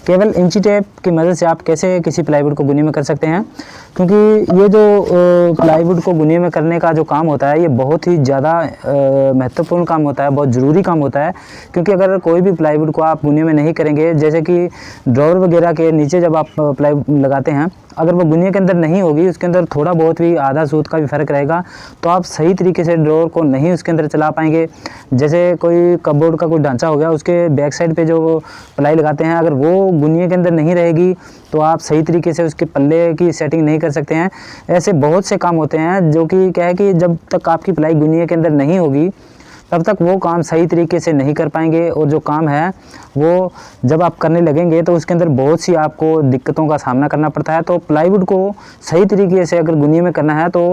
केवल इंची टेप की मदद से आप कैसे किसी प्लाईवुड को बुनी में कर सकते हैं, क्योंकि ये जो प्लाईवुड को बुनी में करने का जो काम होता है ये बहुत ही ज़्यादा महत्वपूर्ण काम होता है, बहुत ज़रूरी काम होता है। क्योंकि अगर कोई भी प्लाईवुड को आप बुनी में नहीं करेंगे, जैसे कि ड्रॉअर वगैरह के नीचे जब आप प्लाई लगाते हैं, अगर वो बुनिया के अंदर नहीं होगी, उसके अंदर थोड़ा बहुत भी आधा सूत का भी फ़र्क रहेगा, तो आप सही तरीके से ड्रॉअर को नहीं उसके अंदर चला पाएंगे। जैसे कोई कपबोर्ड का कोई ढांचा हो गया, उसके बैक साइड पे जो प्लाई लगाते हैं, अगर वो बुनिया के अंदर नहीं रहेगी तो आप सही तरीके से उसके पल्ले की सेटिंग नहीं कर सकते हैं। ऐसे बहुत से काम होते हैं जो कि क्या है कि जब तक आपकी प्लाई बुनिया के अंदर नहीं होगी तब तक वो काम सही तरीके से नहीं कर पाएंगे, और जो काम है वो जब आप करने लगेंगे तो उसके अंदर बहुत सी आपको दिक्कतों का सामना करना पड़ता है। तो प्लाईवुड को सही तरीके से अगर गुनिया में करना है तो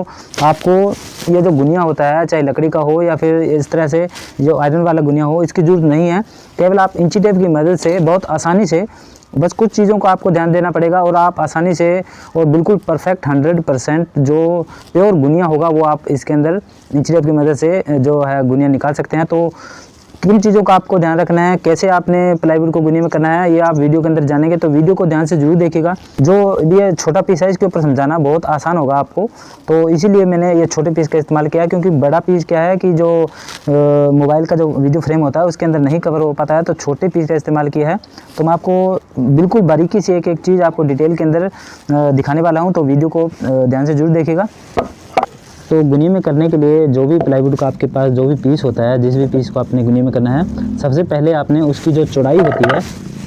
आपको ये जो गुनिया होता है, चाहे लकड़ी का हो या फिर इस तरह से जो आयरन वाला गुनिया हो, इसकी ज़रूरत नहीं है। केवल आप इंची टेप की मदद से बहुत आसानी से, बस कुछ चीज़ों को आपको ध्यान देना पड़ेगा और आप आसानी से और बिल्कुल परफेक्ट 100% जो प्योर गुनिया होगा वो आप इसके अंदर इंची टेप की मदद से जो है गुनिया निकाल सकते हैं। तो किन चीज़ों का आपको ध्यान रखना है, कैसे आपने प्लाईवुड को गुनिया में करना है, ये आप वीडियो के अंदर जानेंगे, तो वीडियो को ध्यान से जरूर देखिएगा। जो ये छोटा पीस है इसके ऊपर समझाना बहुत आसान होगा आपको, तो इसीलिए मैंने ये छोटे पीस का इस्तेमाल किया, क्योंकि बड़ा पीस क्या है कि जो मोबाइल का जो वीडियो फ्रेम होता है उसके अंदर नहीं कवर हो पाता है, तो छोटे पीस का इस्तेमाल किया है। तो मैं आपको बिल्कुल बारीकी से एक एक चीज़ आपको डिटेल के अंदर दिखाने वाला हूँ, तो वीडियो को ध्यान से जरूर देखिएगा। तो गुनिया में करने के लिए जो भी प्लाईवुड का आपके पास जो भी पीस होता है, जिस भी पीस को आपने गुनिया में करना है, सबसे पहले आपने उसकी जो चौड़ाई होती है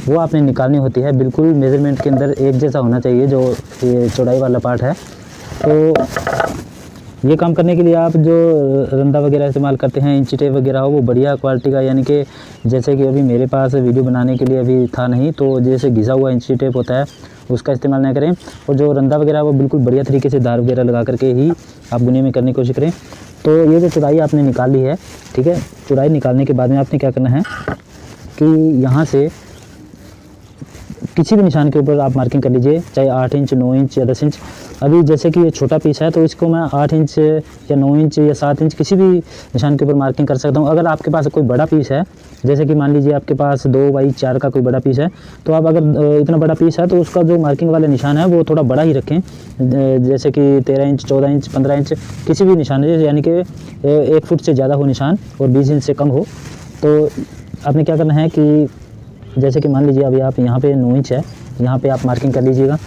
वो आपने निकालनी होती है। बिल्कुल मेज़रमेंट के अंदर एक जैसा होना चाहिए जो ये चौड़ाई वाला पार्ट है। तो ये काम करने के लिए आप जो रंदा वगैरह इस्तेमाल करते हैं, इंची टेप वगैरह हो, वो बढ़िया क्वालिटी का, यानी कि जैसे कि अभी मेरे पास वीडियो बनाने के लिए अभी था नहीं, तो जैसे घिसा हुआ इंची टेप होता है उसका इस्तेमाल ना करें। और जो रंदा वगैरह वो बिल्कुल बढ़िया तरीके से धार वगैरह लगा करके ही आप बुनिया में करने की कोशिश करें। तो ये जो चौड़ाई आपने निकाल ली है, ठीक है, चौड़ाई निकालने के बाद में आपने क्या करना है कि यहाँ से किसी भी निशान के ऊपर आप मार्किंग कर लीजिए, चाहे 8 इंच, 9 इंच या 10 इंच। अभी जैसे कि ये छोटा पीस है तो इसको मैं 8 इंच या 9 इंच या 7 इंच किसी भी निशान के ऊपर मार्किंग कर सकता हूँ। अगर आपके पास कोई बड़ा पीस है, जैसे कि मान लीजिए आपके पास 2x4 का कोई बड़ा पीस है, तो आप अगर इतना बड़ा पीस है तो उसका जो मार्किंग वाला निशान है वो थोड़ा बड़ा ही रखें, जैसे कि 13 इंच, 14 इंच, 15 इंच किसी भी निशान है, यानी कि 1 फुट से ज़्यादा हो निशान और 20 इंच से कम हो। तो आपने क्या करना है कि जैसे कि मान लीजिए अभी आप यहाँ पे 9 इंच है, यहाँ पे आप मार्किंग कर लीजिएगा,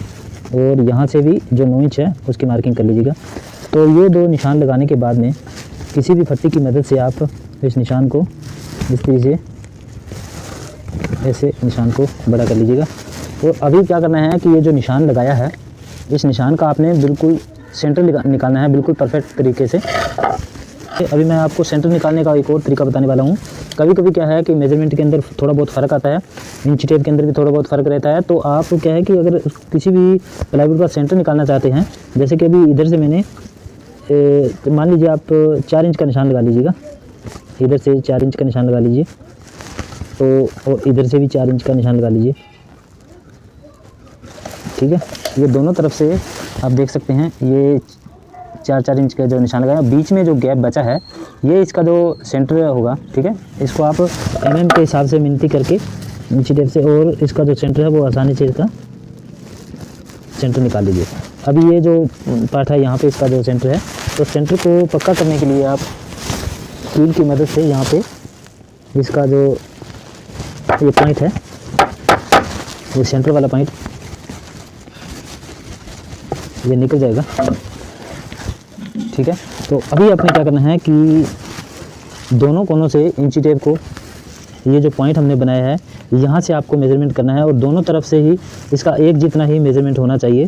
और यहाँ से भी जो 9 इंच है उसकी मार्किंग कर लीजिएगा। तो ये दो निशान लगाने के बाद में किसी भी फट्टी की मदद से आप इस निशान को इस तरीके से ऐसे निशान को बड़ा कर लीजिएगा। तो अभी क्या करना है कि ये जो निशान लगाया है, इस निशान का आपने बिल्कुल सेंटर निकालना है, बिल्कुल परफेक्ट तरीके से। अभी मैं आपको सेंटर निकालने का एक और तरीका बताने वाला हूँ। कभी कभी क्या है कि मेजरमेंट के अंदर थोड़ा बहुत फ़र्क आता है, इंची टेप के अंदर भी थोड़ा बहुत फ़र्क रहता है। तो आप क्या है कि अगर किसी भी प्लाईवुड का सेंटर निकालना चाहते हैं, जैसे कि अभी इधर से मैंने तो मान लीजिए आप 4 इंच का निशान लगा लीजिएगा, इधर से 4 इंच का निशान लगा लीजिए, तो और इधर से भी 4 इंच का निशान लगा लीजिए, ठीक है। ये दोनों तरफ से आप देख सकते हैं, ये 4-4 इंच का जो निशान लगाया, बीच में जो गैप बचा है ये इसका जो सेंटर होगा, ठीक है। इसको आप mm के हिसाब से मिनती करके इंची टेप से, और इसका जो सेंटर है वो आसानी से इसका सेंटर निकाल लीजिए। अभी ये जो पार्ट है यहाँ पे इसका जो सेंटर है, तो सेंटर को पक्का करने के लिए आप कील की मदद से यहाँ पे इसका जो ये पॉइंट है, ये सेंटर वाला पॉइंट ये निकल जाएगा, ठीक है। तो अभी आपने क्या करना है कि दोनों कोनों से इंची टेप को, ये जो पॉइंट हमने बनाया है यहाँ से आपको मेज़रमेंट करना है, और दोनों तरफ से ही इसका एक जितना ही मेज़रमेंट होना चाहिए।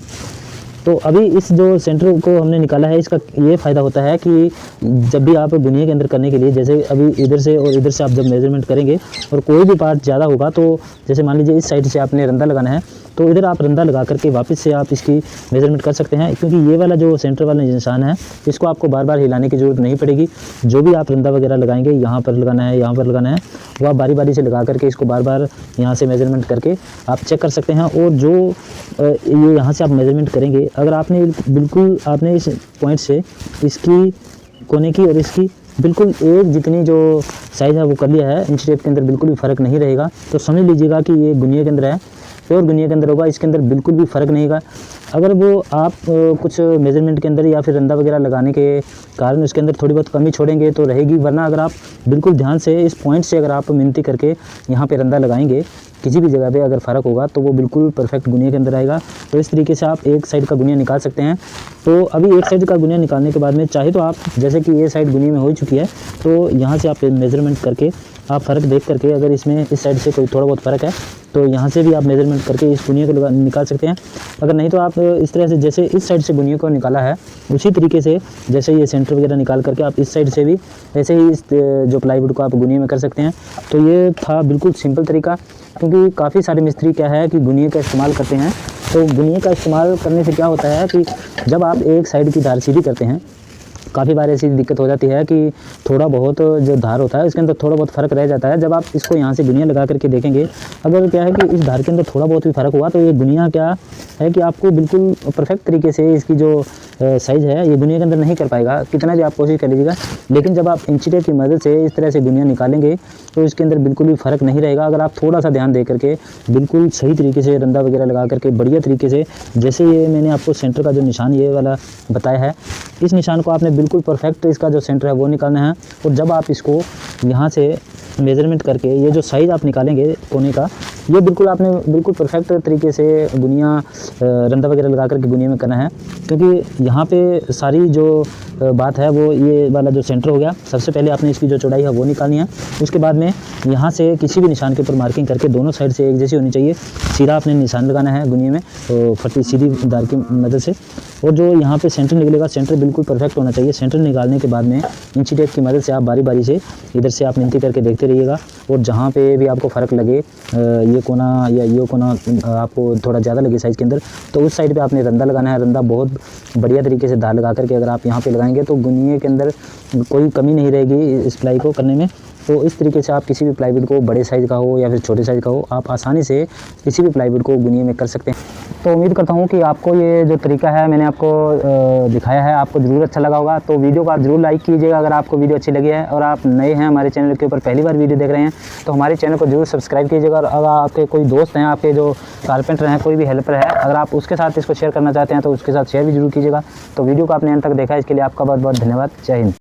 तो अभी इस जो सेंटर को हमने निकाला है, इसका ये फ़ायदा होता है कि जब भी आप बुनिया के अंदर करने के लिए, जैसे अभी इधर से और इधर से आप जब मेज़रमेंट करेंगे और कोई भी पार्ट ज़्यादा होगा, तो जैसे मान लीजिए इस साइड से आपने रंदा लगाना है, तो इधर आप रंदा लगा करके वापस से आप इसकी मेज़रमेंट कर सकते हैं, क्योंकि ये वाला जो सेंटर वाला निशान है इसको आपको बार बार हिलाने की ज़रूरत नहीं पड़ेगी। जो भी आप रंदा वगैरह लगाएंगे, यहाँ पर लगाना है, यहाँ पर लगाना है, वो आप बारी बारी से लगा करके इसको बार बार यहाँ से मेज़रमेंट करके आप चेक कर सकते हैं। और जो ये यहाँ से आप मेज़रमेंट करेंगे, अगर आपने बिल्कुल आपने इस पॉइंट से इसकी कोने की और इसकी बिल्कुल एक जितनी जो साइज़ है वो कर लिया है, इंची टेप के अंदर बिल्कुल भी फ़र्क नहीं रहेगा। तो समझ लीजिएगा कि ये गुनिया के अंदर है, प्योर गुनिया के अंदर होगा, इसके अंदर बिल्कुल भी फ़र्क नहीं होगा। अगर वो आप कुछ मेजरमेंट के अंदर या फिर रंदा वगैरह लगाने के कारण उसके अंदर थोड़ी बहुत कमी छोड़ेंगे तो रहेगी, वरना अगर आप बिल्कुल ध्यान से इस पॉइंट से अगर आप मिनती करके यहाँ पे रंदा लगाएंगे, किसी भी जगह पे अगर फ़र्क होगा तो वो बिल्कुल परफेक्ट गुनिया के अंदर आएगा। तो इस तरीके से आप एक साइड का गुनिया निकाल सकते हैं। तो अभी एक साइड का गुनिया निकालने के बाद में चाहे तो आप, जैसे कि ये साइड गुनिया में हो चुकी है, तो यहाँ से आप मेज़रमेंट करके आप फ़र्क देख करके, अगर इसमें इस साइड से कोई थोड़ा बहुत फ़र्क है तो यहाँ से भी आप मेज़रमेंट करके इस गुनिया को निकाल सकते हैं। अगर नहीं तो आप इस तरह से, जैसे इस साइड से गुनिया को निकाला है उसी तरीके से, जैसे ये सेंटर वगैरह निकाल करके आप इस साइड से भी ऐसे ही इस जो प्लाईवुड को आप गुनिया में कर सकते हैं। तो ये था बिल्कुल सिंपल तरीका, क्योंकि काफ़ी सारे मिस्त्री क्या है कि गुनिया का इस्तेमाल करते हैं। तो गुनिया का इस्तेमाल करने से क्या होता है कि जब आप एक साइड की धार सीधी करते हैं, काफ़ी बार ऐसी दिक्कत हो जाती है कि थोड़ा बहुत जो धार होता है उसके अंदर थोड़ा बहुत फ़र्क रह जाता है। जब आप इसको यहाँ से गुनिया लगा करके देखेंगे, अगर क्या है कि इस धार के अंदर थोड़ा बहुत भी फ़र्क हुआ तो ये गुनिया क्या है कि आपको बिल्कुल परफेक्ट तरीके से इसकी जो साइज़ है ये गुनिया के अंदर नहीं कर पाएगा, कितना भी आप कोशिश कर लीजिएगा। लेकिन जब आप इंची टेप की मदद से इस तरह से गुनिया निकालेंगे तो इसके अंदर बिल्कुल भी फ़र्क नहीं रहेगा। अगर आप थोड़ा सा ध्यान दे करके बिल्कुल सही तरीके से रंदा वगैरह लगा करके बढ़िया तरीके से, जैसे ये मैंने आपको सेंटर का जो निशान ये वाला बताया है, इस निशान को आपने बिल्कुल परफेक्ट इसका जो सेंटर है वो निकालना है। और जब आप इसको यहाँ से मेज़रमेंट करके ये जो साइज़ आप निकालेंगे कोने का, ये बिल्कुल आपने बिल्कुल परफेक्ट तरीके से गुनिया रंदा वगैरह लगा करके गुनिया में करना है। क्योंकि यहाँ पे सारी जो बात है वो ये वाला जो सेंटर हो गया, सबसे पहले आपने इसकी जो चौड़ाई है वो निकालनी है। उसके बाद में यहाँ से किसी भी निशान के ऊपर मार्किंग करके दोनों साइड से एक जैसी होनी चाहिए, सीधा आपने निशान लगाना है गुनिया में तो फटी सीधी धार की मदद से। और जो यहाँ पे सेंटर निकलेगा, सेंटर बिल्कुल परफेक्ट होना चाहिए। सेंटर निकालने के बाद में इंची टेप की मदद से आप बारी बारी से इधर से आप मिनती करके देखते रहिएगा। और जहाँ पे भी आपको फ़र्क लगे, ये कोना या ये कोना आपको थोड़ा ज़्यादा लगे साइज़ के अंदर, तो उस साइड पे आपने रंदा लगाना है। रंदा बहुत बढ़िया तरीके से धार लगा करके अगर आप यहाँ पे लगाएंगे तो गुनिया के अंदर कोई कमी नहीं रहेगी इस प्लाई को करने में। तो इस तरीके से आप किसी भी प्लाईवुड को, बड़े साइज़ का हो या फिर छोटे साइज़ का हो, आप आसानी से किसी भी प्लाईवुड को गुनिया में कर सकते हैं। तो उम्मीद करता हूँ कि आपको ये जो तरीका है मैंने आपको दिखाया है आपको ज़रूर अच्छा लगा होगा। तो वीडियो को आप ज़रूर लाइक कीजिएगा अगर आपको वीडियो अच्छी लगी है, और आप नए हैं हमारे चैनल के ऊपर पहली बार वीडियो देख रहे हैं तो हमारे चैनल को जरूर सब्सक्राइब कीजिएगा। और अगर आपके कोई दोस्त हैं, आपके जो कारपेंटर हैं, कोई भी हेल्पर है, अगर आप उसके साथ इसको शेयर करना चाहते हैं तो उसके साथ शेयर भी जरूर कीजिएगा। तो वीडियो को आपने अंत तक देखा, इसके लिए आपका बहुत बहुत धन्यवाद। जय हिंद।